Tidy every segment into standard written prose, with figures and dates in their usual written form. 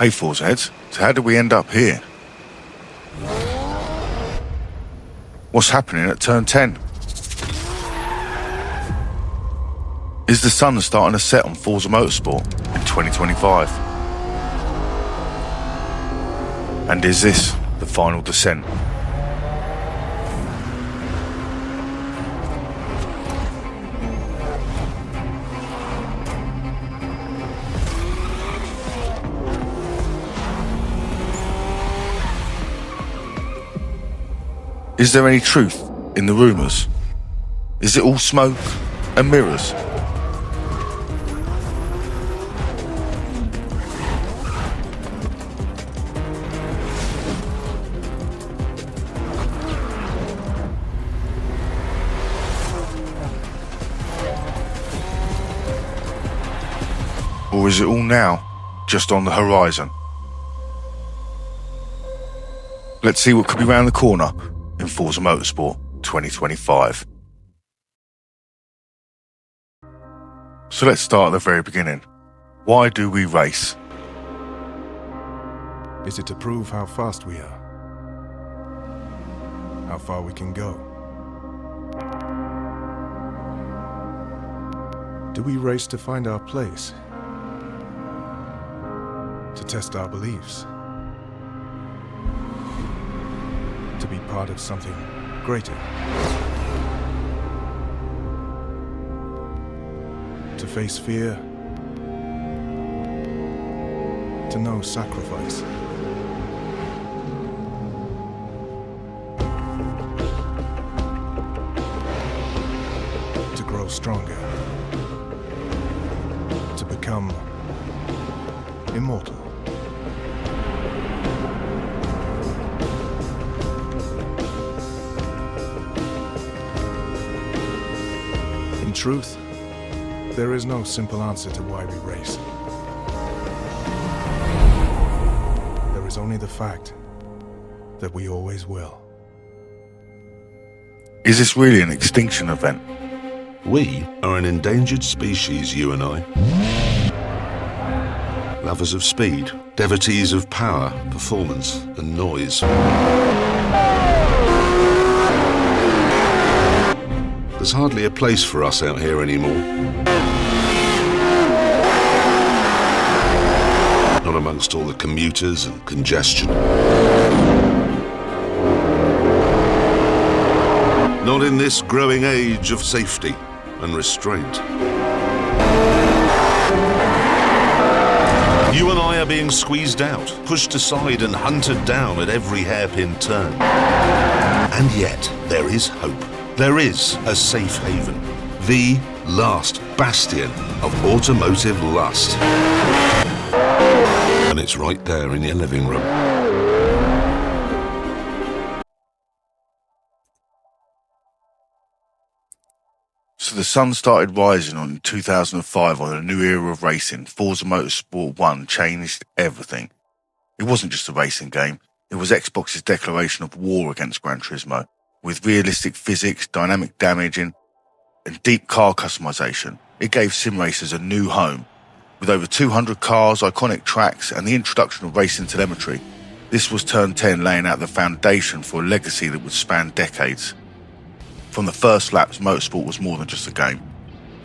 Hey Forza heads, so how did we end up here? What's happening at turn 10? Is the sun starting to set on Forza Motorsport in 2025? And is this the final descent? Is there any truth in the rumours? Is it all smoke and mirrors? Or is it all now just on the horizon? Let's see what could be round the corner in Forza Motorsport 2025. So let's start at the very beginning. Why do we race? Is it to prove how fast we are? How far we can go? Do we race to find our place? To test our beliefs? To be part of something greater? To face fear? To know sacrifice? To grow stronger? To become immortal? In truth, there is no simple answer to why we race. There is only the fact that we always will. Is this really an extinction event? We are an endangered species, you and I. Lovers of speed, devotees of power, performance, and noise. There's hardly a place for us out here anymore. Not amongst all the commuters and congestion. Not in this growing age of safety and restraint. You and I are being squeezed out, pushed aside and hunted down at every hairpin turn. And yet, there is hope. There is a safe haven. The last bastion of automotive lust. And it's right there in your living room. So the sun started rising in 2005 on a new era of racing. Forza Motorsport 1 changed everything. It wasn't just a racing game. It was Xbox's declaration of war against Gran Turismo, with realistic physics, dynamic damaging, and deep car customization. It gave sim racers a new home. With over 200 cars, iconic tracks, and the introduction of racing telemetry, this was Turn 10 laying out the foundation for a legacy that would span decades. From the first laps, motorsport was more than just a game.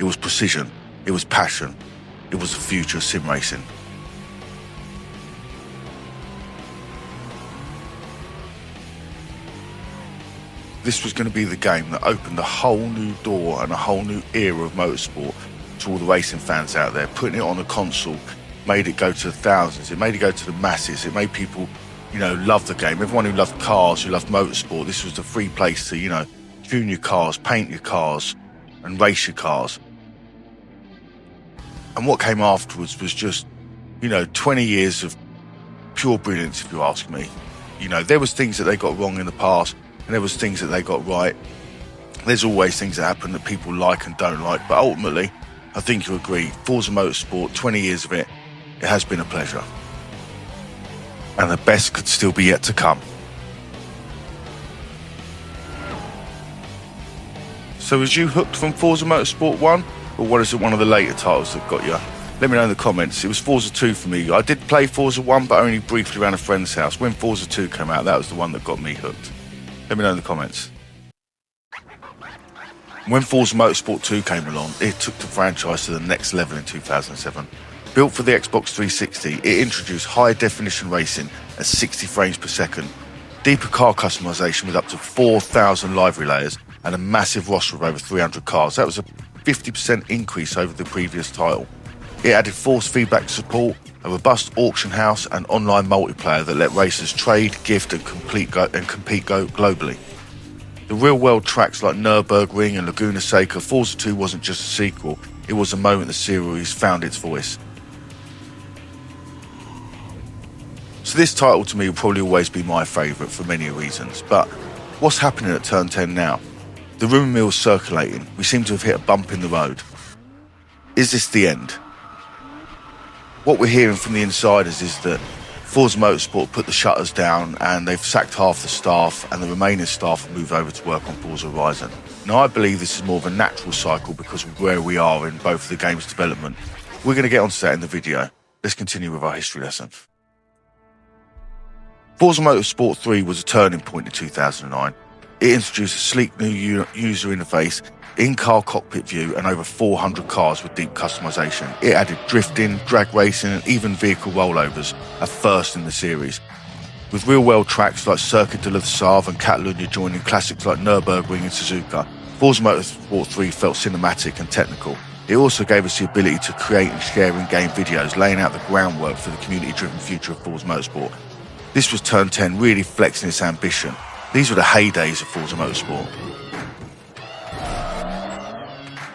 It was precision, it was passion, it was the future of sim racing. This was going to be the game that opened a whole new door and a whole new era of motorsport to all the racing fans out there. Putting it on a console made it go to the thousands, it made it go to the masses, it made people, love the game. Everyone who loved cars, who loved motorsport, this was the free place to, tune your cars, paint your cars, and race your cars. And what came afterwards was just, 20 years of pure brilliance, if you ask me. There was things that they got wrong in the past, and there was things that they got right. There's always things that happen that people like and don't like, but ultimately, I think you agree, Forza Motorsport, 20 years of it, it has been a pleasure. And the best could still be yet to come. So was you hooked from Forza Motorsport 1, or what is it, one of the later titles that got you Let me know in the comments. It was Forza 2 for me. I did play Forza 1, but only briefly around a friend's house. When Forza 2 came out, that was the one that got me hooked. Let me know in the comments. When Forza Motorsport 2 came along, it took the franchise to the next level in 2007. Built for the Xbox 360, it introduced high-definition racing at 60 frames per second, deeper car customization with up to 4,000 livery layers, and a massive roster of over 300 cars. That was a 50% increase over the previous title. It added force feedback support, a robust auction house, and online multiplayer that let racers trade, gift, and compete globally. The real-world tracks like Nürburgring and Laguna Seca, Forza 2 wasn't just a sequel, it was a moment the series found its voice. So this title to me will probably always be my favourite for many reasons, but what's happening at Turn 10 now? The rumour mill's circulating, we seem to have hit a bump in the road. Is this the end? What we're hearing from the insiders is that Forza Motorsport put the shutters down and they've sacked half the staff and the remaining staff have moved over to work on Forza Horizon. Now I believe this is more of a natural cycle because of where we are in both the game's development. We're going to get onto that in the video. Let's continue with our history lesson. Forza Motorsport 3 was a turning point in 2009. It introduced a sleek new user interface, in-car cockpit view, and over 400 cars with deep customization. It added drifting, drag racing, and even vehicle rollovers, a first in the series. With real-world tracks like Circuit de la Sarthe and Catalunya joining classics like Nürburgring and Suzuka, Forza Motorsport 3 felt cinematic and technical. It also gave us the ability to create and share in-game videos, laying out the groundwork for the community-driven future of Forza Motorsport. This was Turn 10 really flexing its ambition. These were the heydays of Forza Motorsport.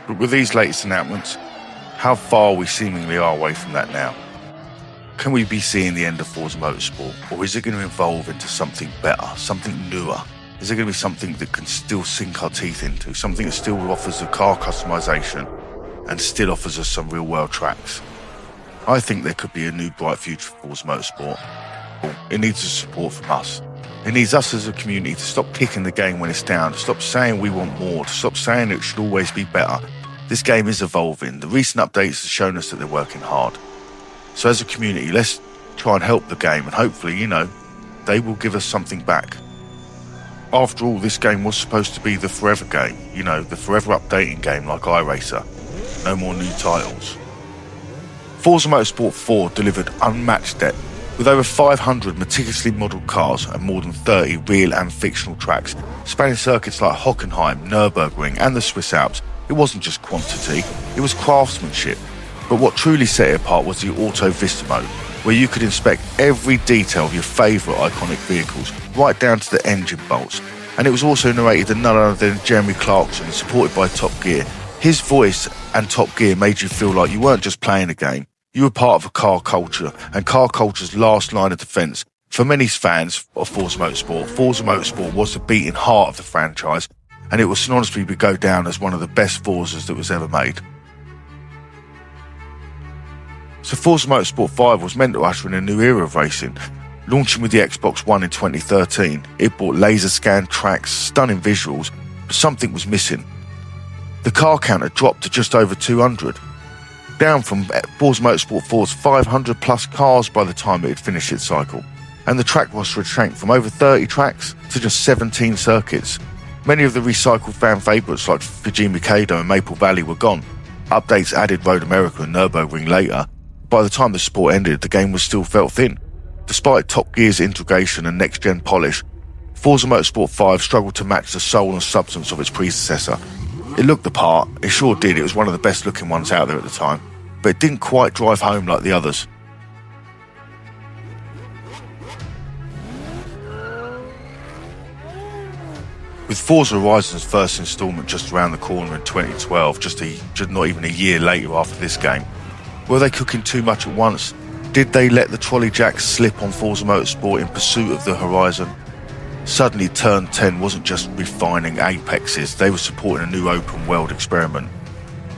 But with these latest announcements, how far we seemingly are away from that now? Can we be seeing the end of Forza Motorsport, or is it going to evolve into something better, something newer? Is it going to be something that can still sink our teeth into, something that still offers the car customization and still offers us some real-world tracks? I think there could be a new bright future for Forza Motorsport. It needs the support from us. It needs us as a community to stop kicking the game when it's down, to stop saying we want more, to stop saying it should always be better. This game is evolving. The recent updates have shown us that they're working hard. So as a community, let's try and help the game, and hopefully, they will give us something back. After all, this game was supposed to be the forever game, the forever updating game like iRacer. No more new titles. Forza Motorsport 4 delivered unmatched depth, with over 500 meticulously modelled cars and more than 30 real and fictional tracks, spanning circuits like Hockenheim, Nürburgring and the Swiss Alps. It wasn't just quantity, it was craftsmanship. But what truly set it apart was the Auto Vista mode, where you could inspect every detail of your favourite iconic vehicles, right down to the engine bolts. And it was also narrated by none other than Jeremy Clarkson, supported by Top Gear. His voice and Top Gear made you feel like you weren't just playing a game, you were part of a car culture, and car culture's last line of defence. For many fans of Forza Motorsport was the beating heart of the franchise, and it will synonymously go down as one of the best Forzas that was ever made. So Forza Motorsport 5 was meant to usher in a new era of racing. Launching with the Xbox One in 2013, it brought laser-scanned tracks, stunning visuals, but something was missing. The car counter dropped to just over 200, down from Forza Motorsport 4's 500 plus cars by the time it had finished its cycle, and the track roster had shrank from over 30 tracks to just 17 circuits. Many of the recycled fan favourites like Fujimi Kaido and Maple Valley were gone. Updates added Road America and Nürburgring later. By the time the sport ended, the game was still felt thin. Despite Top Gear's integration and next-gen polish, Forza Motorsport 5 struggled to match the soul and substance of its predecessor. It looked the part, it sure did, it was one of the best looking ones out there at the time, but it didn't quite drive home like the others. With Forza Horizon's first instalment just around the corner in 2012, just not even a year later after this game, were they cooking too much at once? Did they let the trolley jacks slip on Forza Motorsport in pursuit of the Horizon? Suddenly Turn 10 wasn't just refining apexes, they were supporting a new open world experiment.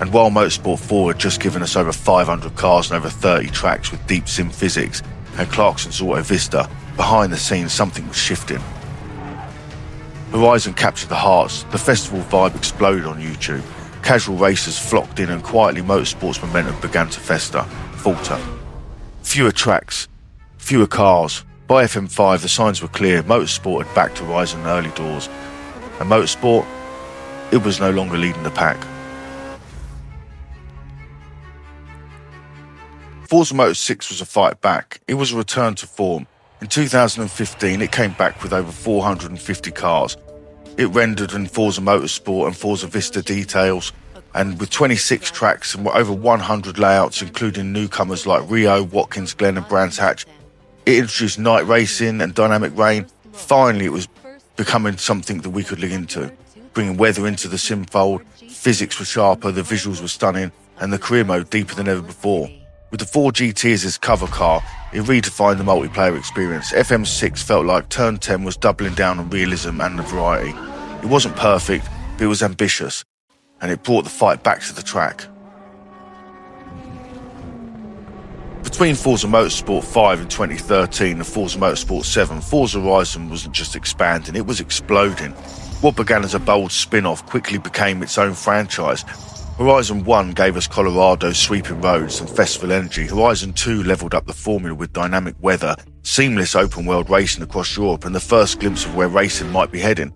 And while Motorsport 4 had just given us over 500 cars and over 30 tracks with deep sim physics and Clarkson's Auto Vista, behind the scenes something was shifting. Horizon captured the hearts, the festival vibe exploded on YouTube. Casual racers flocked in and quietly motorsport's momentum began to falter. Fewer tracks, fewer cars. By FM5 the signs were clear. Motorsport had backed Horizon early doors. And Motorsport, it was no longer leading the pack. Forza Motor 6 was a fight back. It was a return to form. In 2015 it came back with over 450 cars. It rendered in Forza Motorsport and Forza Vista details, and with 26 tracks and over 100 layouts, including newcomers like Rio, Watkins Glen and Brands Hatch. It introduced night racing and dynamic rain. Finally, it was becoming something that we could look into, bringing weather into the sim fold. Physics were sharper, the visuals were stunning, and the career mode deeper than ever before. With the 4 GT as its cover car, it redefined the multiplayer experience. FM6 felt like Turn 10 was doubling down on realism and the variety. It wasn't perfect, but it was ambitious, and it brought the fight back to the track. Between Forza Motorsport 5 in 2013 and Forza Motorsport 7, Forza Horizon wasn't just expanding, it was exploding. What began as a bold spin-off quickly became its own franchise. Horizon 1 gave us Colorado's sweeping roads and festival energy. Horizon 2 levelled up the formula with dynamic weather, seamless open-world racing across Europe, and the first glimpse of where racing might be heading.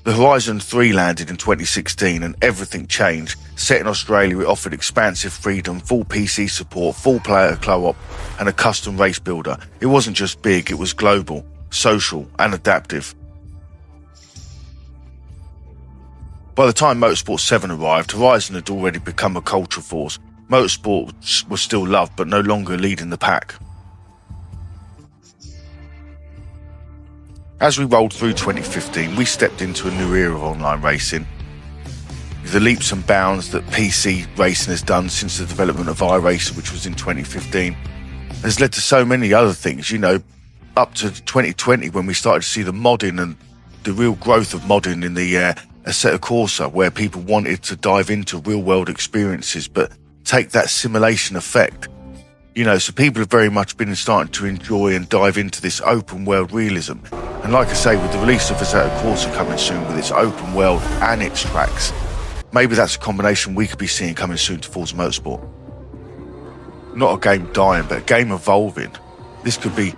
The Horizon 3 landed in 2016 and everything changed. Set in Australia, it offered expansive freedom, full PC support, full player co-op, and a custom race builder. It wasn't just big, it was global, social, and adaptive. By the time Motorsport 7 arrived, Horizon had already become a cultural force. Motorsport was still loved, but no longer leading the pack. As we rolled through 2015, we stepped into a new era of online racing. The leaps and bounds that PC racing has done since the development of iRacer, which was in 2015, has led to so many other things, up to 2020 when we started to see the modding and the real growth of modding in the Assetto Corsa, where people wanted to dive into real-world experiences but take that simulation effect. So people have very much been starting to enjoy and dive into this open-world realism. And like I say, with the release of Assetto Corsa coming soon with its open world and its tracks, maybe that's a combination we could be seeing coming soon to Forza Motorsport. Not a game dying, but a game evolving. This could be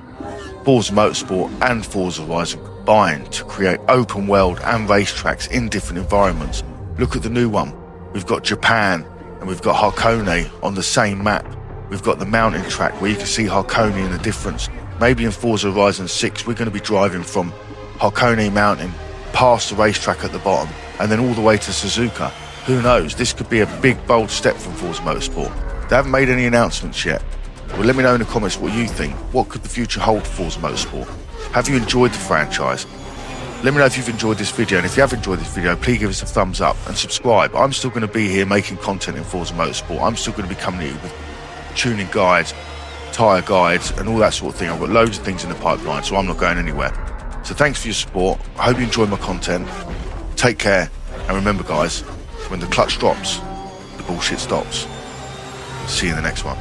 Forza Motorsport and Forza Horizon combined to create open world and racetracks in different environments. Look at the new one. We've got Japan and we've got Hakone on the same map. We've got the mountain track where you can see Hakone and the difference. Maybe in Forza Horizon 6 we're going to be driving from Hakone Mountain past the racetrack at the bottom and then all the way to Suzuka. Who knows? This could be a big bold step from Forza Motorsport. They haven't made any announcements yet. Well, let me know in the comments what you think. What could the future hold for Forza Motorsport? Have you enjoyed the franchise? Let me know if you've enjoyed this video, and if you have enjoyed this video, please give us a thumbs up and subscribe. I'm still going to be here making content in Forza Motorsport. I'm still going to be coming here with tuning guides, tyre guides and all that sort of thing. I've got loads of things in the pipeline, so I'm not going anywhere. So thanks for your support. I hope you enjoy my content. Take care, and remember guys, when the clutch drops, the bullshit stops. See you in the next one.